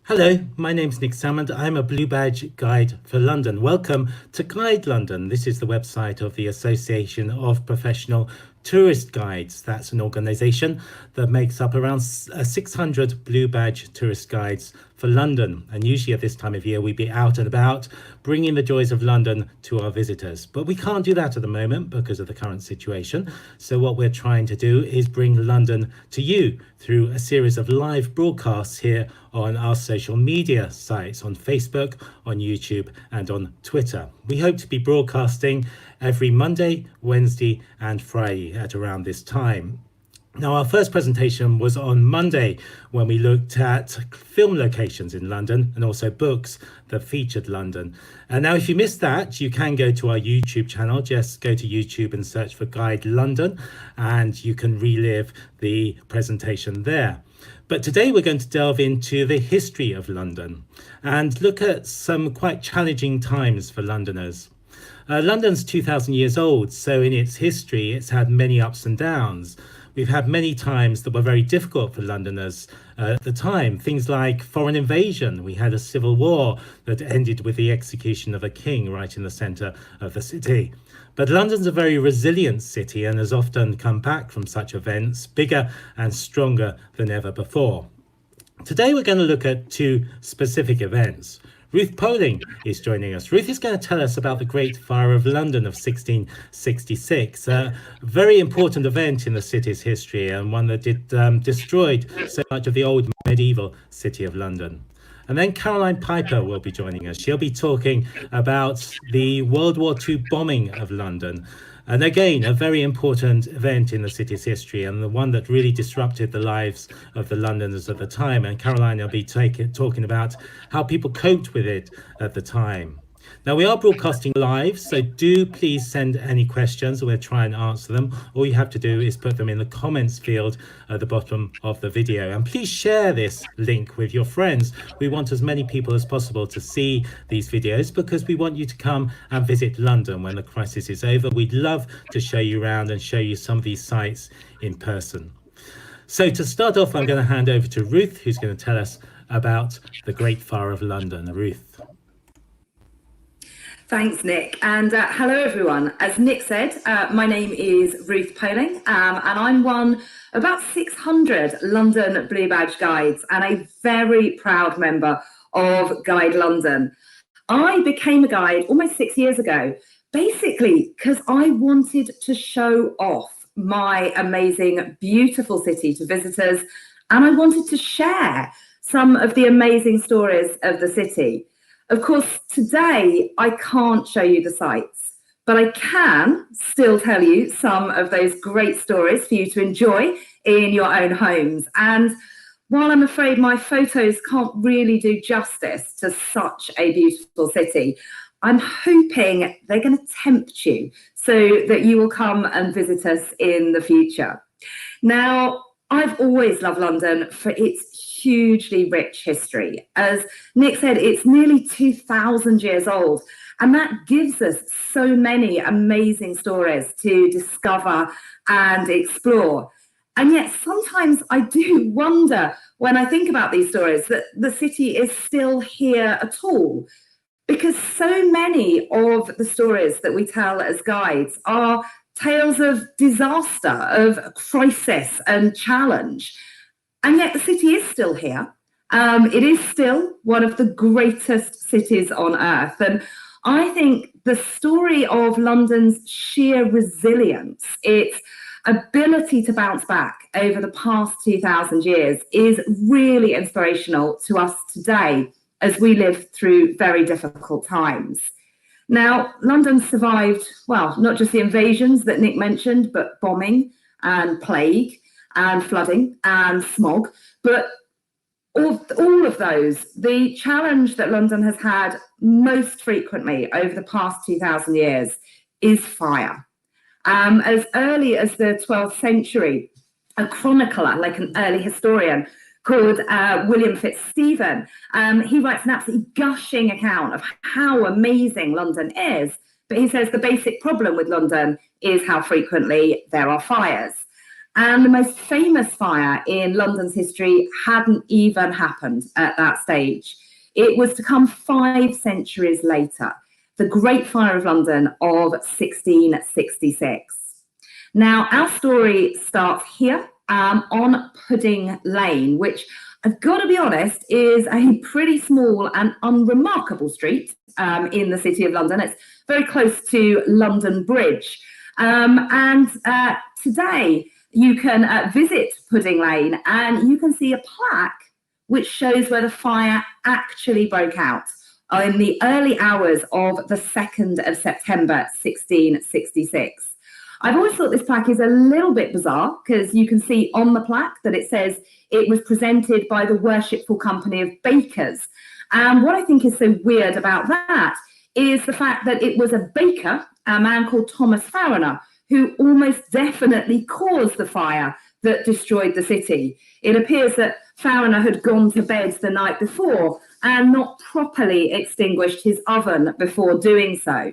Hello, my name's Nick Salmond. I'm a Blue Badge Guide for London. Welcome to Guide London. This is the website of the Association of Professional Tourist Guides. That's an organisation that makes up around 600 Blue Badge tourist guides for London. And usually at this time of year, we'd be out and about bringing the joys of London to our visitors. But we can't do that at the moment because of the current situation. So what we're trying to do is bring London to you through a series of live broadcasts here on our social media sites, on Facebook, on YouTube, and on Twitter. We hope to be broadcasting every Monday, Wednesday, and Friday at around this time. Now, our first presentation was on Monday when we looked at film locations in London and also books that featured London. And now, if you missed that, you can go to our YouTube channel. Just go to YouTube and search for Guide London, and you can relive the presentation there. But today we're going to delve into the history of London and look at some quite challenging times for Londoners. London's 2,000 years old, so in its history, it's had many ups and downs. We've had many times that were very difficult for Londoners at the time. Things like foreign invasion. We had a civil war that ended with the execution of a king right in the centre of the city. But London's a very resilient city and has often come back from such events bigger and stronger than ever before. Today we're going to look at two specific events. Ruth Poling is joining us. Ruth is going to tell us about the Great Fire of London of 1666, a very important event in the city's history and one that destroyed so much of the old medieval city of London. And then Caroline Piper will be joining us. She'll be talking about the World War II bombing of London. And again, a very important event in the city's history and the one that really disrupted the lives of the Londoners at the time. And Caroline will be talking about how people coped with it at the time. Now, we are broadcasting live, so do please send any questions and we'll try and answer them. All you have to do is put them in the comments field at the bottom of the video. And please share this link with your friends. We want as many people as possible to see these videos because we want you to come and visit London when the crisis is over. We'd love to show you around and show you some of these sites in person. So to start off, I'm going to hand over to Ruth, who's going to tell us about the Great Fire of London. Ruth. Thanks, Nick. And hello, everyone. As Nick said, my name is Ruth Poling, and I'm one of about 600 London Blue Badge guides and a very proud member of Guide London. I became a guide almost 6 years ago, basically because I wanted to show off my amazing, beautiful city to visitors, and I wanted to share some of the amazing stories of the city. Of course, today I can't show you the sights, but I can still tell you some of those great stories for you to enjoy in your own homes. And while I'm afraid my photos can't really do justice to such a beautiful city, I'm hoping they're going to tempt you so that you will come and visit us in the future. Now, I've always loved London for its hugely rich history. As Nick said, it's nearly 2,000 years old, and that gives us so many amazing stories to discover and explore. And yet sometimes I do wonder when I think about these stories that the city is still here at all, because so many of the stories that we tell as guides are tales of disaster, of crisis and challenge. And yet the city is still here. It is still one of the greatest cities on earth. And I think the story of London's sheer resilience, its ability to bounce back over the past 2,000 years is really inspirational to us today as we live through very difficult times. Now, London survived, well, not just the invasions that Nick mentioned, but bombing and plague and flooding and smog. But all of those, the challenge that London has had most frequently over the past 2,000 years is fire. As early as the 12th century, a chronicler, like an early historian, called William Fitzstephen. He writes an absolutely gushing account of how amazing London is. But he says the basic problem with London is how frequently there are fires. And the most famous fire in London's history hadn't even happened at that stage. It was to come 5 centuries later, the Great Fire of London of 1666. Now, our story starts here on Pudding Lane, which I've got to be honest, is a pretty small and unremarkable street in the City of London. It's very close to London Bridge. And today you can visit Pudding Lane and you can see a plaque which shows where the fire actually broke out in the early hours of the 2nd of September, 1666. I've always thought this plaque is a little bit bizarre because you can see on the plaque that it says it was presented by the Worshipful Company of Bakers. And what I think is so weird about that is the fact that it was a baker, a man called Thomas Fariner, who almost definitely caused the fire that destroyed the city. It appears that Fariner had gone to bed the night before and not properly extinguished his oven before doing so.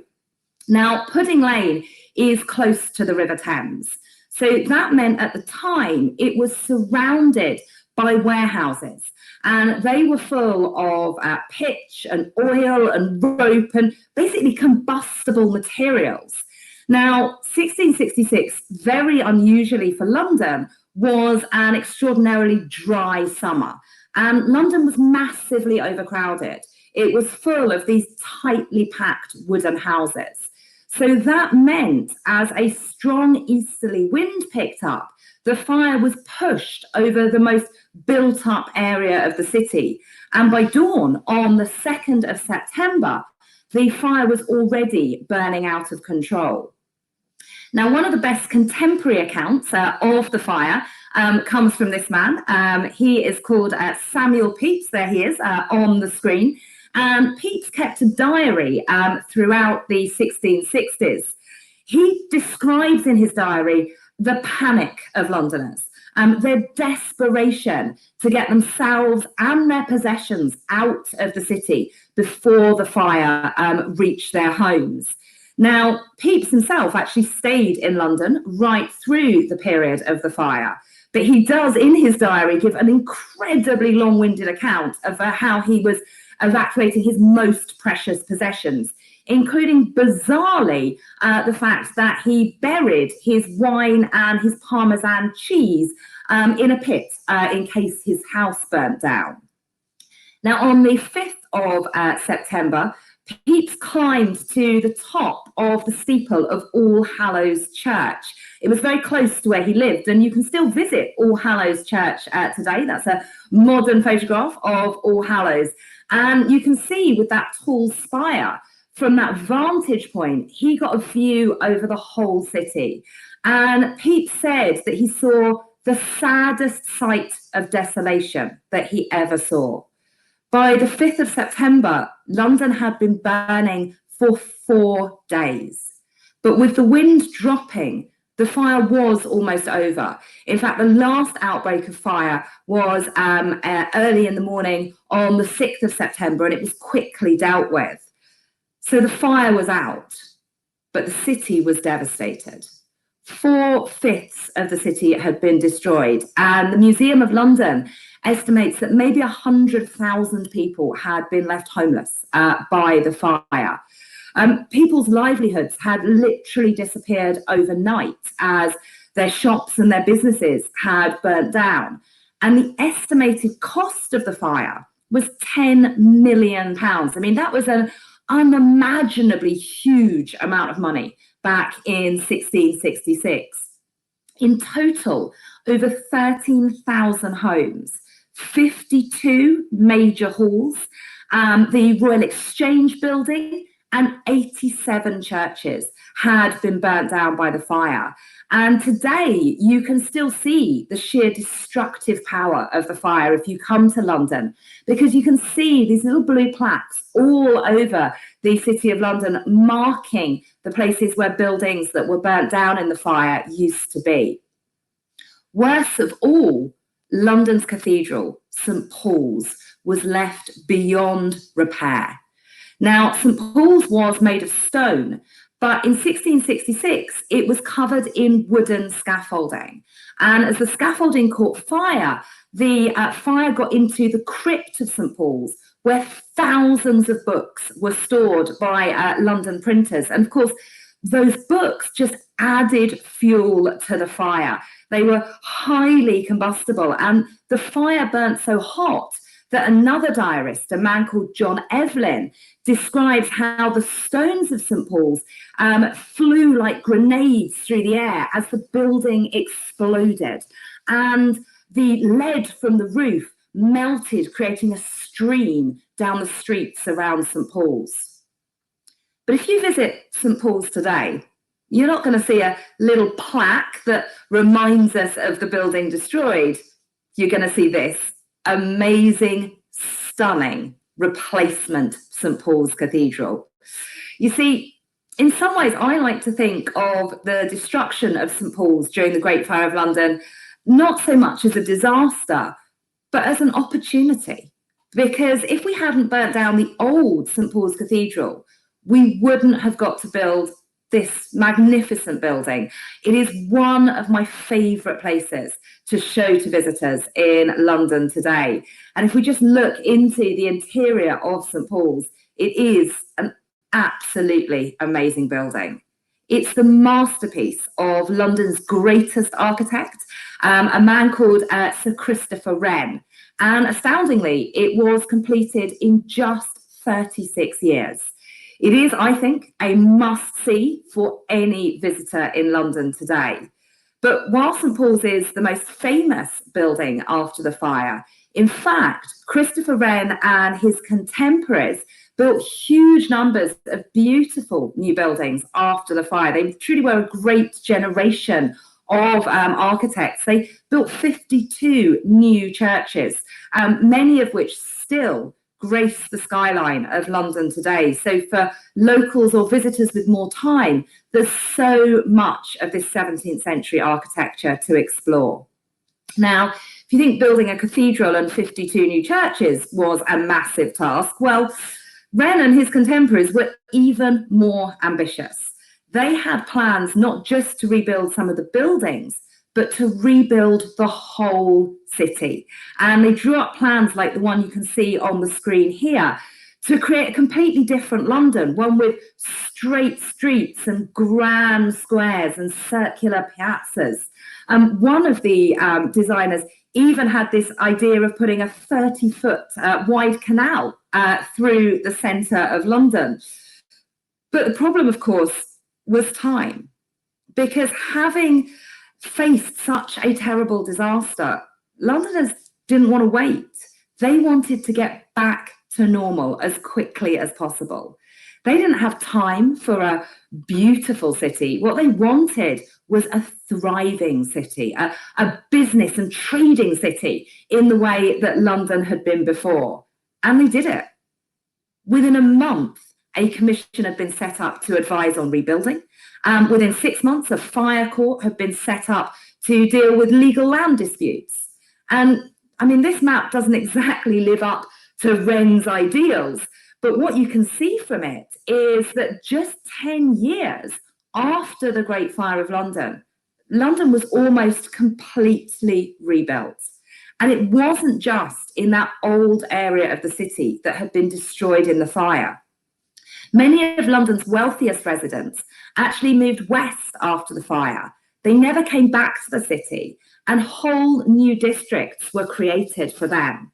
Now, Pudding Lane is close to the River Thames. So that meant at the time it was surrounded by warehouses and they were full of pitch and oil and rope and basically combustible materials. Now, 1666, very unusually for London, was an extraordinarily dry summer and London was massively overcrowded. It was full of these tightly packed wooden houses. So that meant as a strong easterly wind picked up, the fire was pushed over the most built up area of the city. And by dawn on the 2nd of September, the fire was already burning out of control. Now, one of the best contemporary accounts of the fire comes from this man. He is called Samuel Peeps. There he is on the screen. And Peeps kept a diary throughout the 1660s. He describes in his diary the panic of Londoners, their desperation to get themselves and their possessions out of the city before the fire reached their homes. Now, Peeps himself actually stayed in London right through the period of the fire, but he does in his diary give an incredibly long-winded account of how he was evacuating his most precious possessions, including bizarrely the fact that he buried his wine and his Parmesan cheese in a pit in case his house burnt down. Now, on the 5th of September, Peeps climbed to the top of the steeple of All Hallows Church. It was very close to where he lived, and you can still visit All Hallows Church today. That's a modern photograph of All Hallows. And you can see with that tall spire, from that vantage point, he got a view over the whole city. And Pete said that he saw the saddest sight of desolation that he ever saw. By the 5th of September, London had been burning for 4 days. But with the wind dropping, the fire was almost over. In fact, the last outbreak of fire was early in the morning on the 6th of September, and it was quickly dealt with. So the fire was out, but the city was devastated. 4/5 of the city had been destroyed, and the Museum of London estimates that maybe 100,000 people had been left homeless by the fire. People's livelihoods had literally disappeared overnight as their shops and their businesses had burnt down. And the estimated cost of the fire was £10 million. I mean, that was an unimaginably huge amount of money back in 1666. In total, over 13,000 homes, 52 major halls, the Royal Exchange Building, and 87 churches had been burnt down by the fire. And today you can still see the sheer destructive power of the fire if you come to London, because you can see these little blue plaques all over the City of London marking the places where buildings that were burnt down in the fire used to be. Worst of all, London's cathedral, St. Paul's, was left beyond repair. Now, St. Paul's was made of stone, But in 1666, it was covered in wooden scaffolding. And as the scaffolding caught fire, the fire got into the crypt of St. Paul's, where thousands of books were stored by London printers. And of course, those books just added fuel to the fire. They were highly combustible, and the fire burnt so hot that another diarist, a man called John Evelyn, describes how the stones of St. Paul's flew like grenades through the air as the building exploded. And the lead from the roof melted, creating a stream down the streets around St. Paul's. But if you visit St. Paul's today, you're not going to see a little plaque that reminds us of the building destroyed. You're going to see this amazing, stunning replacement St. Paul's Cathedral. You see, in some ways, I like to think of the destruction of St. Paul's during the Great Fire of London not so much as a disaster, but as an opportunity. Because if we hadn't burnt down the old St. Paul's Cathedral, we wouldn't have got to build this magnificent building. It is one of my favourite places to show to visitors in London today. And if we just look into the interior of St. Paul's, it is an absolutely amazing building. It's the masterpiece of London's greatest architect, a man called Sir Christopher Wren. And astoundingly, it was completed in just 36 years. It is, I think, a must-see for any visitor in London today. But while St. Paul's is the most famous building after the fire, in fact, Christopher Wren and his contemporaries built huge numbers of beautiful new buildings after the fire. They truly were a great generation of architects. They built 52 new churches, many of which still grace the skyline of London today. So for locals or visitors with more time, there's so much of this 17th century architecture to explore. Now, if you think building a cathedral and 52 new churches was a massive task, well, Wren and his contemporaries were even more ambitious. They had plans not just to rebuild some of the buildings, but to rebuild the whole city. And they drew up plans like the one you can see on the screen here to create a completely different London, one with straight streets and grand squares and circular piazzas. One of the designers even had this idea of putting a 30-foot wide canal through the centre of London. But the problem, of course, was time, because having faced such a terrible disaster, Londoners didn't want to wait. They wanted to get back to normal as quickly as possible. They didn't have time for a beautiful city. What they wanted was a thriving city, a business and trading city in the way that London had been before. And they did it. Within a month, a commission had been set up to advise on rebuilding. Within 6 months, a fire court had been set up to deal with legal land disputes. And I mean, this map doesn't exactly live up to Wren's ideals, but what you can see from it is that just 10 years after the Great Fire of London, London was almost completely rebuilt. And it wasn't just in that old area of the city that had been destroyed in the fire. Many of London's wealthiest residents actually moved west after the fire. They never came back to the city, and whole new districts were created for them.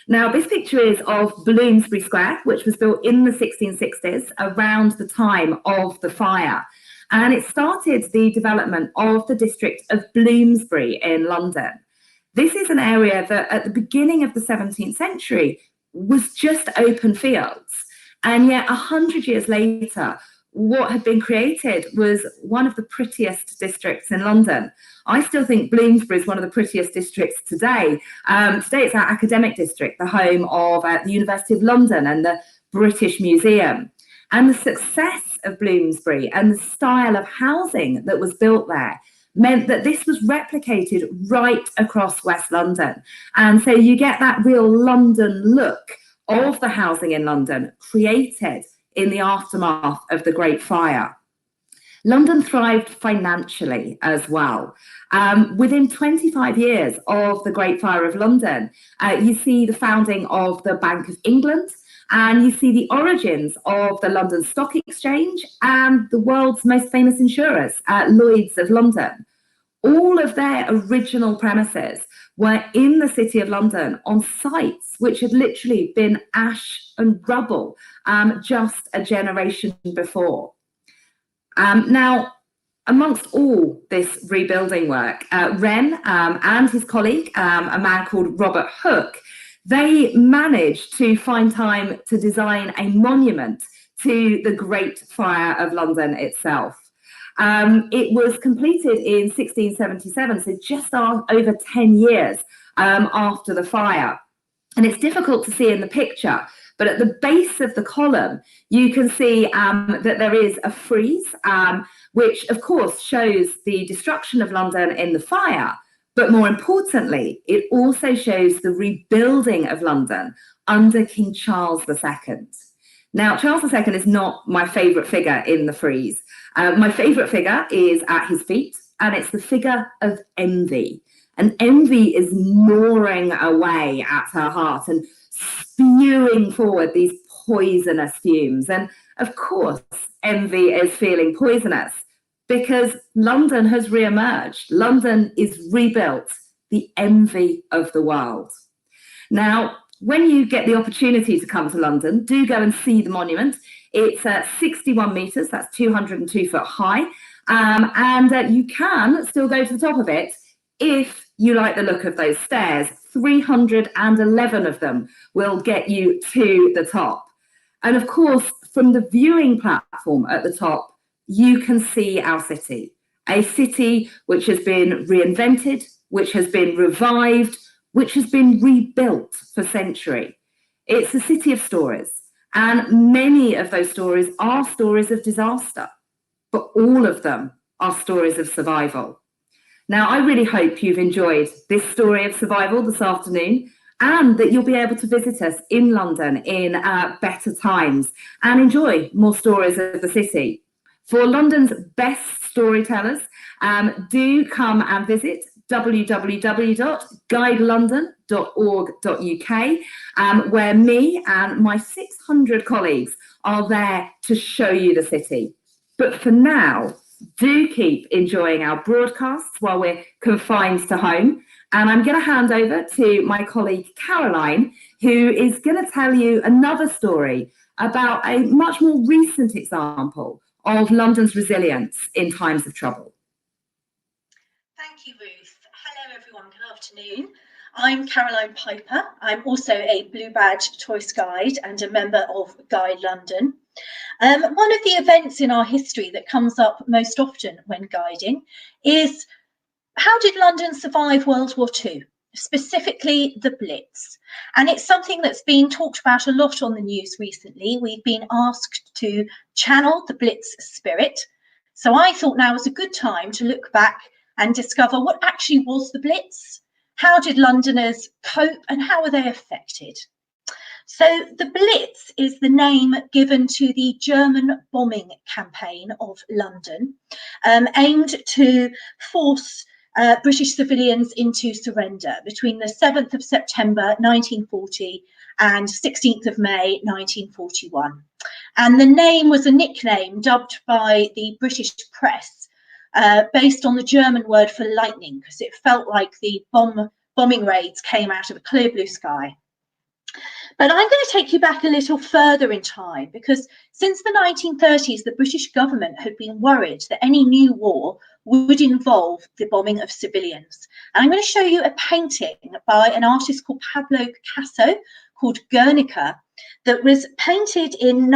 Now, this picture is of Bloomsbury Square, which was built in the 1660s around the time of the fire. And it started the development of the district of Bloomsbury in London. This is an area that at the beginning of the 17th century was just open fields. And yet 100 years later, what had been created was one of the prettiest districts in London. I still think Bloomsbury is one of the prettiest districts today. Today it's our academic district, the home of the University of London and the British Museum. And the success of Bloomsbury and the style of housing that was built there meant that this was replicated right across West London. And so you get that real London look of the housing in London created in the aftermath of the Great Fire. London thrived financially as well. Within 25 years of the Great Fire of London, you see the founding of the Bank of England, and you see the origins of the London Stock Exchange and the world's most famous insurers, Lloyd's of London. All of their original premises were in the City of London on sites which had literally been ash and rubble just a generation before. Now, amongst all this rebuilding work, Wren and his colleague, a man called Robert Hooke, they managed to find time to design a monument to the Great Fire of London itself. It was completed in 1677, so just over 10 years after the fire. And it's difficult to see in the picture, but at the base of the column, you can see that there is a frieze, which of course shows the destruction of London in the fire. But more importantly, it also shows the rebuilding of London under King Charles II. Now, Charles II is not my favourite figure in the frieze. My favourite figure is at his feet, and it's the figure of Envy. And Envy is gnawing away at her heart and spewing forward these poisonous fumes. And of course, Envy is feeling poisonous because London has re-emerged. London is rebuilt, the envy of the world. Now, when you get the opportunity to come to London, do go and see the monument. It's 61 metres, that's 202 foot high. And you can still go to the top of it if you like the look of those stairs. 311 of them will get you to the top. And of course, from the viewing platform at the top, you can see our city, a city which has been reinvented, which has been revived, which has been rebuilt for centuries. It's a city of stories, and many of those stories are stories of disaster, but all of them are stories of survival. Now, I really hope you've enjoyed this story of survival this afternoon, and that you'll be able to visit us in London in better times and enjoy more stories of the city. For London's best storytellers, do come and visit www.guidelondon.org.uk, where me and my 600 colleagues are there to show you the city. But for now, do keep enjoying our broadcasts while we're confined to home. And I'm going to hand over to my colleague Caroline, who is going to tell you another story about a much more recent example of London's resilience in times of trouble. Thank you, Ruth. Hello, everyone. Good afternoon. I'm Caroline Piper. I'm also a Blue Badge tourist guide and a member of Guide London. One of the events in our history that comes up most often when guiding is, how did London survive World War II? Specifically the Blitz. And it's something that's been talked about a lot on the news recently. We've been asked to channel the Blitz spirit. So I thought now was a good time to look back and discover what actually was the Blitz. How did Londoners cope and how were they affected? So the Blitz is the name given to the German bombing campaign of London, aimed to force British civilians into surrender between the 7th of September 1940 and 16th of May 1941. And the name was a nickname dubbed by the British press based on the German word for lightning, because it felt like the bombing raids came out of a clear blue sky. But I'm going to take you back a little further in time, because since the 1930s, the British government had been worried that any new war would involve the bombing of civilians. And I'm going to show you a painting by an artist called Pablo Picasso called Guernica that was painted in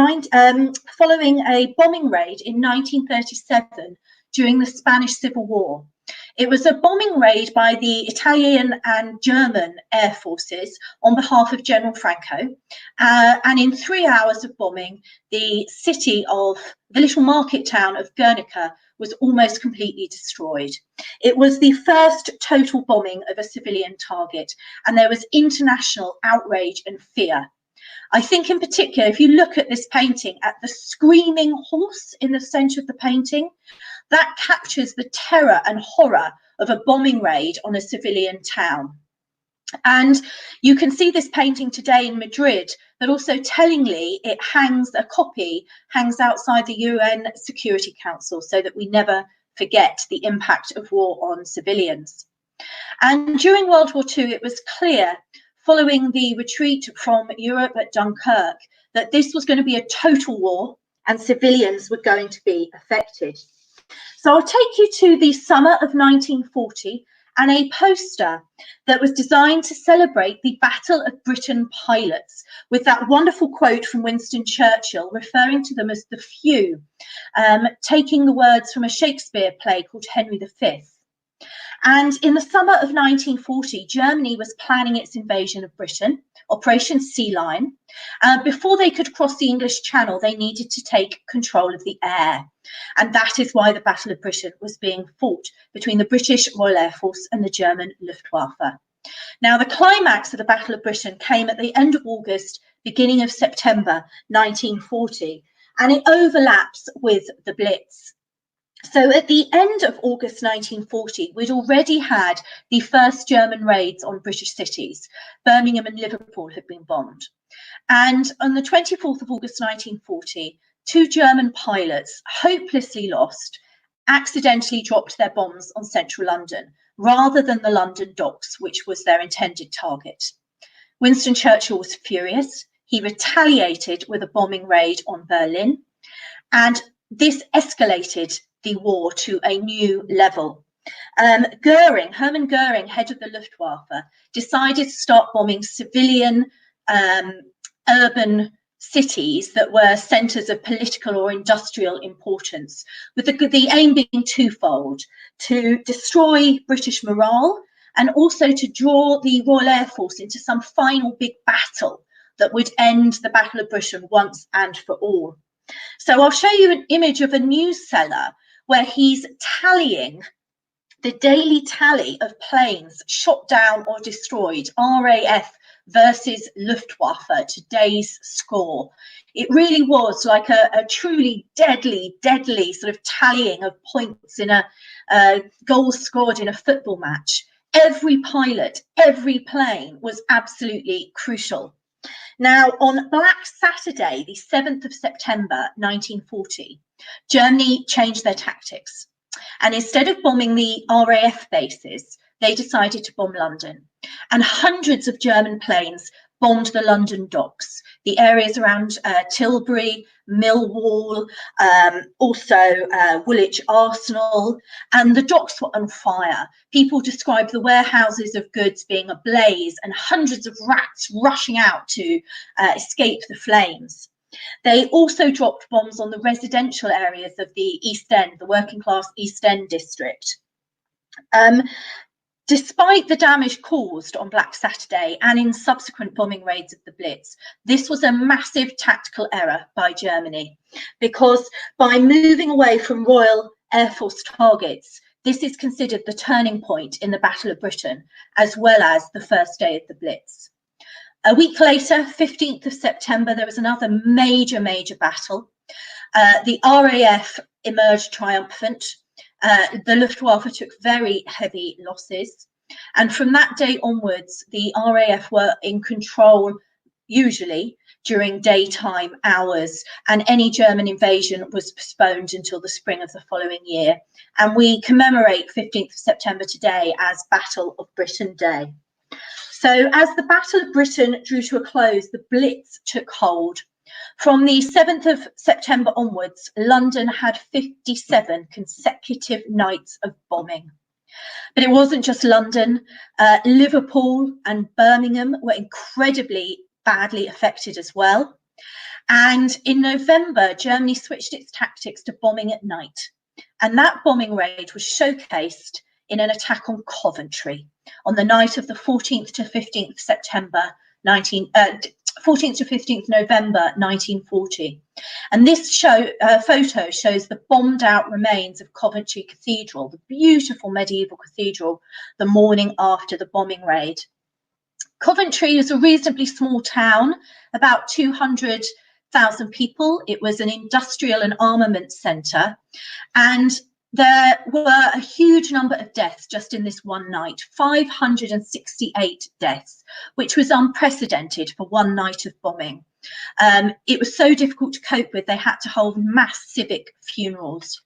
following a bombing raid in 1937 during the Spanish Civil War. It was a bombing raid by the Italian and German air forces on behalf of General Franco. And in 3 hours of bombing, the city of the little market town of Guernica was almost completely destroyed. It was the first total bombing of a civilian target, and there was international outrage and fear. I think in particular, if you look at this painting, at the screaming horse in the centre of the painting, that captures the terror and horror of a bombing raid on a civilian town. And you can see this painting today in Madrid, but also tellingly, a copy hangs outside the UN Security Council so that we never forget the impact of war on civilians. And during World War II, it was clear, following the retreat from Europe at Dunkirk, that this was going to be a total war and civilians were going to be affected. So I'll take you to the summer of 1940 and a poster that was designed to celebrate the Battle of Britain pilots, with that wonderful quote from Winston Churchill referring to them as the few, taking the words from a Shakespeare play called Henry V. And in the summer of 1940, Germany was planning its invasion of Britain, Operation Sea Lion. Before they could cross the English Channel, they needed to take control of the air. And that is why the Battle of Britain was being fought between the British Royal Air Force and the German Luftwaffe. Now, the climax of the Battle of Britain came at the end of August, beginning of September 1940, and it overlaps with the Blitz. So at the end of August 1940, we'd already had the first German raids on British cities. Birmingham and Liverpool had been bombed. And on the 24th of August 1940, 2 German pilots, hopelessly lost, accidentally dropped their bombs on central London, rather than the London docks, which was their intended target. Winston Churchill was furious. He retaliated with a bombing raid on Berlin, and this escalated the war to a new level. Hermann Göring, head of the Luftwaffe, decided to start bombing civilian urban cities that were centres of political or industrial importance, with the aim being twofold: to destroy British morale and also to draw the Royal Air Force into some final big battle that would end the Battle of Britain once and for all. So I'll show you an image of a news seller where he's tallying the daily tally of planes shot down or destroyed, RAF versus Luftwaffe, today's score. It really was like a truly deadly sort of tallying of points in a goals scored in a football match. Every pilot, every plane was absolutely crucial. Now, on Black Saturday, the 7th of September 1940, Germany changed their tactics. And instead of bombing the RAF bases, they decided to bomb London. And hundreds of German planes bombed the London docks, the areas around Tilbury, Millwall, also Woolwich Arsenal, and the docks were on fire. People described the warehouses of goods being ablaze and hundreds of rats rushing out to escape the flames. They also dropped bombs on the residential areas of the East End, the working class East End district. Despite the damage caused on Black Saturday and in subsequent bombing raids of the Blitz, this was a massive tactical error by Germany, because by moving away from Royal Air Force targets, this is considered the turning point in the Battle of Britain, as well as the first day of the Blitz. A week later, 15th of September, there was another major battle. The RAF emerged triumphant. The Luftwaffe took very heavy losses. And from that day onwards, the RAF were in control, usually during daytime hours, and any German invasion was postponed until the spring of the following year. And we commemorate 15th of September today as Battle of Britain Day. So as the Battle of Britain drew to a close, the Blitz took hold. From the 7th of September onwards, London had 57 consecutive nights of bombing. But it wasn't just London. Liverpool and Birmingham were incredibly badly affected as well. And in November, Germany switched its tactics to bombing at night. And that bombing raid was showcased in an attack on Coventry on the night of the 14th to 15th September 14th to 15th November 1940. And this photo shows the bombed out remains of Coventry Cathedral, the beautiful medieval cathedral, the morning after the bombing raid. Coventry is a reasonably small town, about 200,000 people. It was an industrial and armament centre, and there were a huge number of deaths just in this one night, 568 deaths, which was unprecedented for one night of bombing. It was so difficult to cope with, they had to hold mass civic funerals.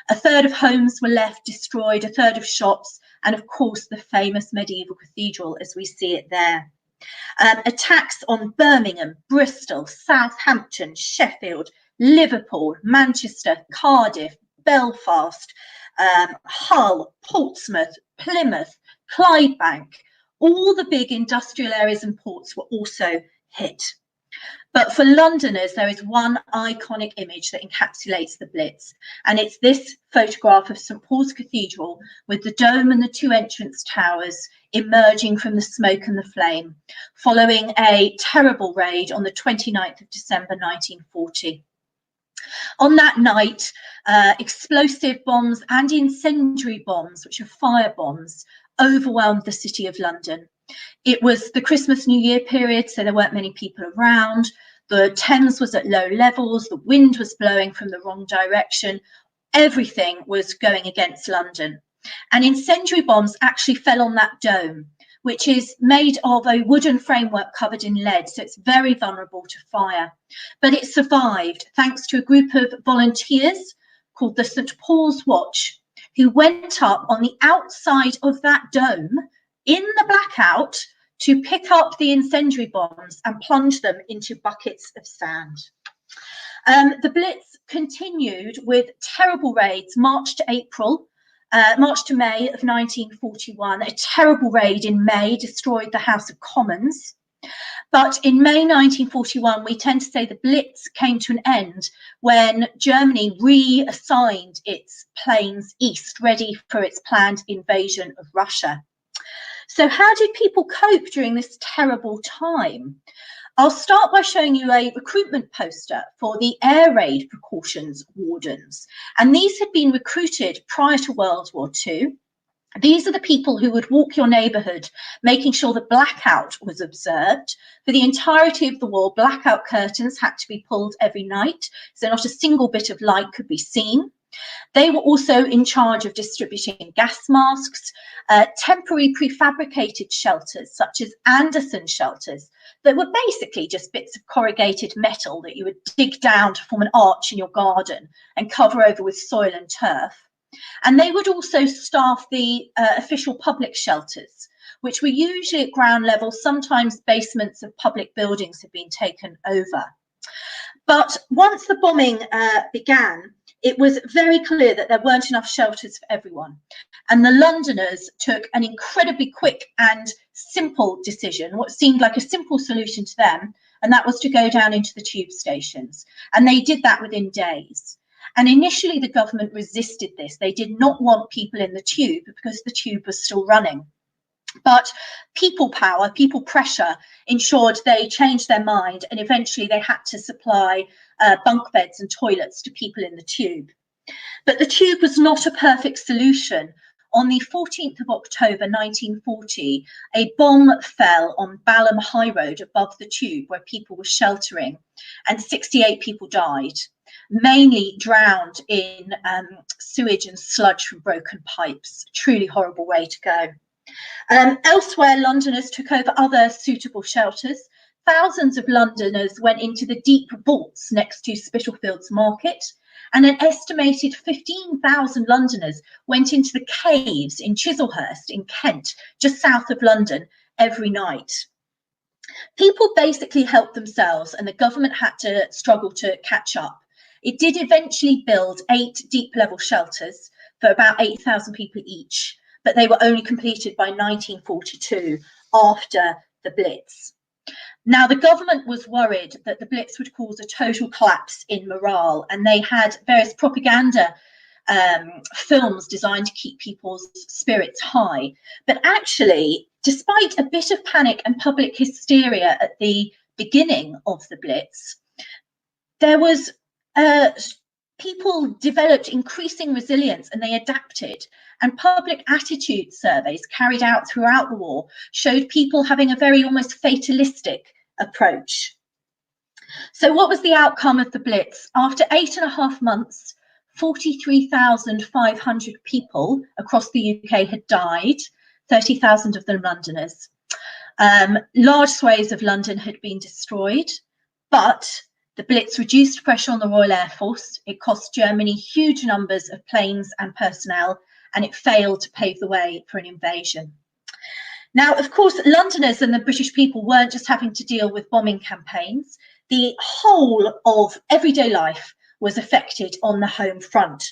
A third of homes were left destroyed, a third of shops, and of course the famous medieval cathedral as we see it there. Attacks on Birmingham, Bristol, Southampton, Sheffield, Liverpool, Manchester, Cardiff, Belfast, Hull, Portsmouth, Plymouth, Clydebank, all the big industrial areas and ports were also hit. But for Londoners, there is one iconic image that encapsulates the Blitz, and it's this photograph of St Paul's Cathedral with the dome and the two entrance towers emerging from the smoke and the flame, following a terrible raid on the 29th of December 1940. On that night, explosive bombs and incendiary bombs, which are fire bombs, overwhelmed the City of London. It was the Christmas New Year period, so there weren't many people around. The Thames was at low levels, the wind was blowing from the wrong direction. Everything was going against London. And incendiary bombs actually fell on that dome, which is made of a wooden framework covered in lead, so it's very vulnerable to fire. But it survived thanks to a group of volunteers called the St Paul's Watch, who went up on the outside of that dome in the blackout to pick up the incendiary bombs and plunge them into buckets of sand. The Blitz continued with terrible raids, March to May of 1941. A terrible raid in May destroyed the House of Commons. But in May 1941, we tend to say the Blitz came to an end when Germany reassigned its planes east, ready for its planned invasion of Russia. So how did people cope during this terrible time? I'll start by showing you a recruitment poster for the air raid Precautions Wardens. And these had been recruited prior to World War II. These are the people who would walk your neighbourhood, making sure the blackout was observed. For the entirety of the war, blackout curtains had to be pulled every night, so not a single bit of light could be seen. They were also in charge of distributing gas masks, temporary prefabricated shelters, such as Anderson shelters, that were basically just bits of corrugated metal that you would dig down to form an arch in your garden and cover over with soil and turf. And they would also staff the official public shelters, which were usually at ground level. Sometimes basements of public buildings had been taken over. But once the bombing began, it was very clear that there weren't enough shelters for everyone. And the Londoners took an incredibly quick and simple decision, what seemed like a simple solution to them, and that was to go down into the tube stations. And they did that within days. And initially, the government resisted this. They did not want people in the tube because the tube was still running. But people power, people pressure ensured they changed their mind, and eventually they had to supply bunk beds and toilets to people in the tube. But the tube was not a perfect solution. On the 14th of October 1940, a bomb fell on Balham High Road above the tube where people were sheltering, and 68 people died, mainly drowned in sewage and sludge from broken pipes. Truly horrible way to go. Elsewhere, Londoners took over other suitable shelters. Thousands of Londoners went into the deep vaults next to Spitalfields Market, and an estimated 15,000 Londoners went into the caves in Chislehurst in Kent, just south of London, every night. People basically helped themselves, and the government had to struggle to catch up. It did eventually build 8 deep-level shelters for about 8,000 people each, but they were only completed by 1942, after the Blitz. Now, the government was worried that the Blitz would cause a total collapse in morale, and they had various propaganda films designed to keep people's spirits high. But actually, despite a bit of panic and public hysteria at the beginning of the Blitz, there was people developed increasing resilience and they adapted. And public attitude surveys carried out throughout the war showed people having a very almost fatalistic approach. So what was the outcome of the Blitz? After 8.5 months, 43,500 people across the UK had died, 30,000 of them Londoners. Large swathes of London had been destroyed, but the Blitz reduced pressure on the Royal Air Force. It cost Germany huge numbers of planes and personnel, and it failed to pave the way for an invasion. Now, of course, Londoners and the British people weren't just having to deal with bombing campaigns. The whole of everyday life was affected on the home front.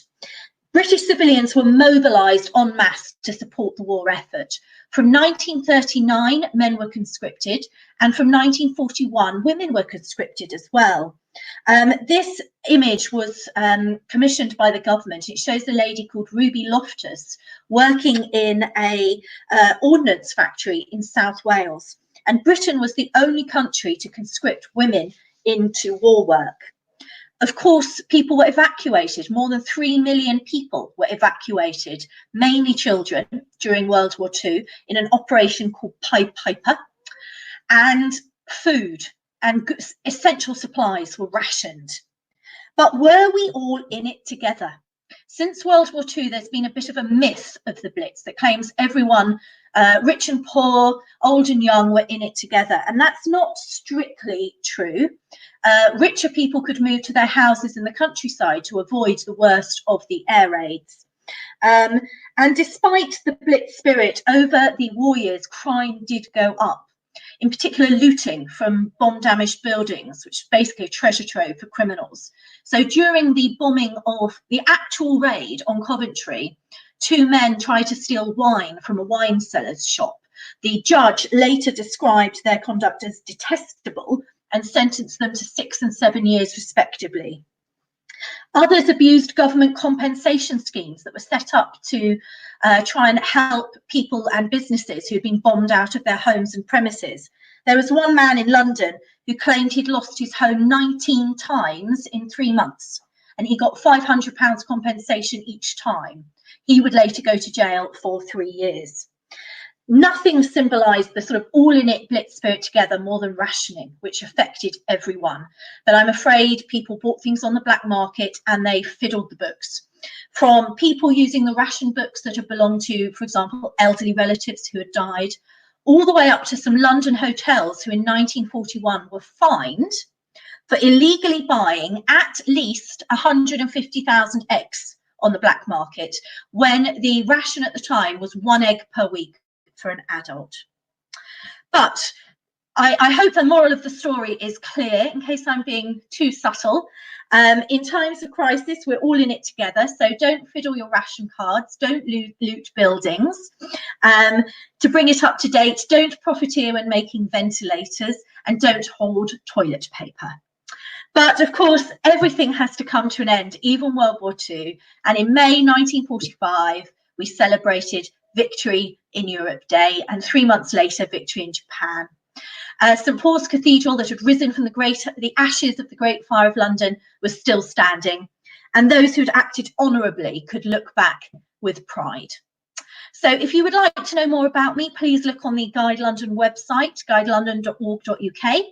British civilians were mobilised en masse to support the war effort. From 1939, men were conscripted, and from 1941, women were conscripted as well. This image was commissioned by the government. It shows a lady called Ruby Loftus working in a ordnance factory in South Wales. And Britain was the only country to conscript women into war work. Of course, people were evacuated. More than 3 million people were evacuated, mainly children, during World War II in an operation called Pied Piper. And food and essential supplies were rationed. But were we all in it together? Since World War II, there's been a bit of a myth of the Blitz that claims everyone, rich and poor, old and young, were in it together. And that's not strictly true. Richer people could move to their houses in the countryside to avoid the worst of the air raids. And despite the Blitz spirit, over the war years, crime did go up. In particular, looting from bomb-damaged buildings, which is basically a treasure trove for criminals. So during the bombing of the actual raid on Coventry, 2 men tried to steal wine from a wine seller's shop. The judge later described their conduct as detestable and sentenced them to 6 and 7 years respectively. Others abused government compensation schemes that were set up to try and help people and businesses who had been bombed out of their homes and premises. There was one man in London who claimed he'd lost his home 19 times in 3 months, and he got £500 compensation each time. He would later go to jail for 3 years. Nothing symbolised the sort of all-in-it Blitz spirit together more than rationing, which affected everyone. But I'm afraid people bought things on the black market and they fiddled the books. From people using the ration books that had belonged to, for example, elderly relatives who had died, all the way up to some London hotels who in 1941 were fined for illegally buying at least 150,000 eggs on the black market, when the ration at the time was 1 egg per week for an adult. But I hope the moral of the story is clear, in case I'm being too subtle. In times of crisis, we're all in it together, so don't fiddle your ration cards, don't loot buildings. To bring it up to date, don't profiteer when making ventilators, and don't hoard toilet paper. But of course, everything has to come to an end, even World War II. And in May 1945, we celebrated Victory in Europe Day, and 3 months later, victory in Japan. St Paul's Cathedral, that had risen from the ashes of the Great Fire of London, was still standing, and those who'd acted honourably could look back with pride. So if you would like to know more about me, please look on the Guide London website, guidelondon.org.uk,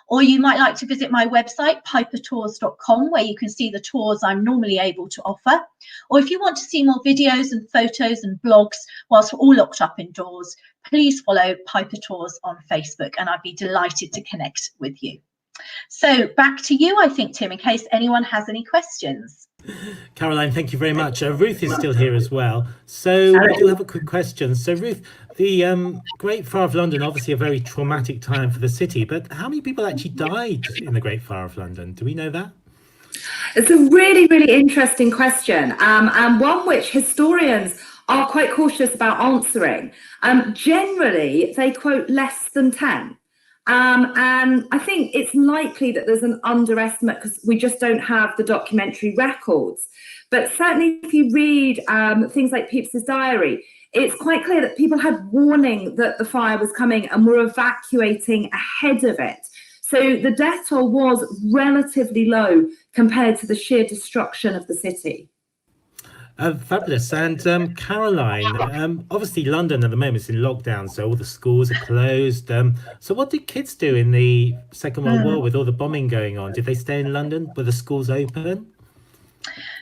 or you might like to visit my website, pipertours.com, where you can see the tours I'm normally able to offer. Or if you want to see more videos and photos and blogs whilst we're all locked up indoors, please follow Piper Tours on Facebook, and I'd be delighted to connect with you. So back to you, I think, Tim, in case anyone has any questions. Caroline, thank you very much. Ruth is still here as well. So we do have a quick question. So Ruth, the Great Fire of London, obviously a very traumatic time for the city, but how many people actually died in the Great Fire of London? Do we know that? It's a really, really interesting question, and one which historians are quite cautious about answering. Generally, they quote less than 10. And I think it's likely that there's an underestimate because we just don't have the documentary records. But certainly if you read things like Peeps' diary, it's quite clear that people had warning that the fire was coming and were evacuating ahead of it. So the death toll was relatively low compared to the sheer destruction of the city. Fabulous. And Caroline, obviously London at the moment is in lockdown, so all the schools are closed. So what did kids do in the Second World War with all the bombing going on? Did they stay in London? Were the schools open?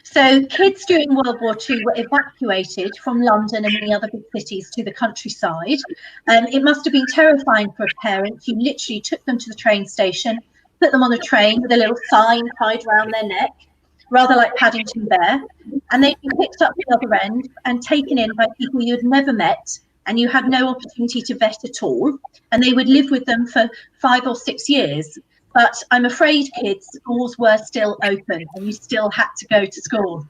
So kids during World War II were evacuated from London and many other big cities to the countryside. It must have been terrifying for a parent. You literally took them to the train station, put them on a train with a little sign tied around their neck, rather like Paddington Bear, and they'd be picked up the other end and taken in by people you'd never met and you had no opportunity to vet at all. And they would live with them for 5 or 6 years. But I'm afraid, kids, schools were still open and you still had to go to school.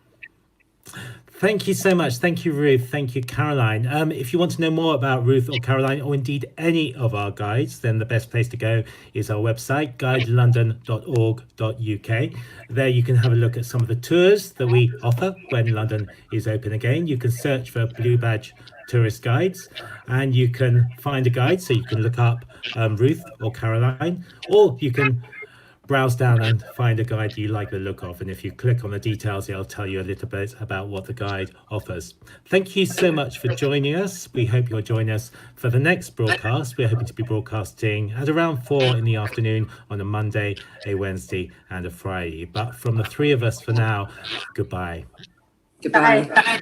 Thank you so much. Thank you, Ruth. Thank you, Caroline. If you want to know more about Ruth or Caroline, or indeed any of our guides, then the best place to go is our website, guidelondon.org.uk. There you can have a look at some of the tours that we offer when London is open again. You can search for Blue Badge tourist guides and you can find a guide, so you can look up Ruth or Caroline, or you can browse down and find a guide you like the look of, and if you click on the details, it'll tell you a little bit about what the guide offers. Thank you so much for joining us. We hope you'll join us for the next broadcast. We're hoping to be broadcasting at around 4 in the afternoon on a Monday, a Wednesday and a Friday. But from the three of us for now, goodbye. Goodbye.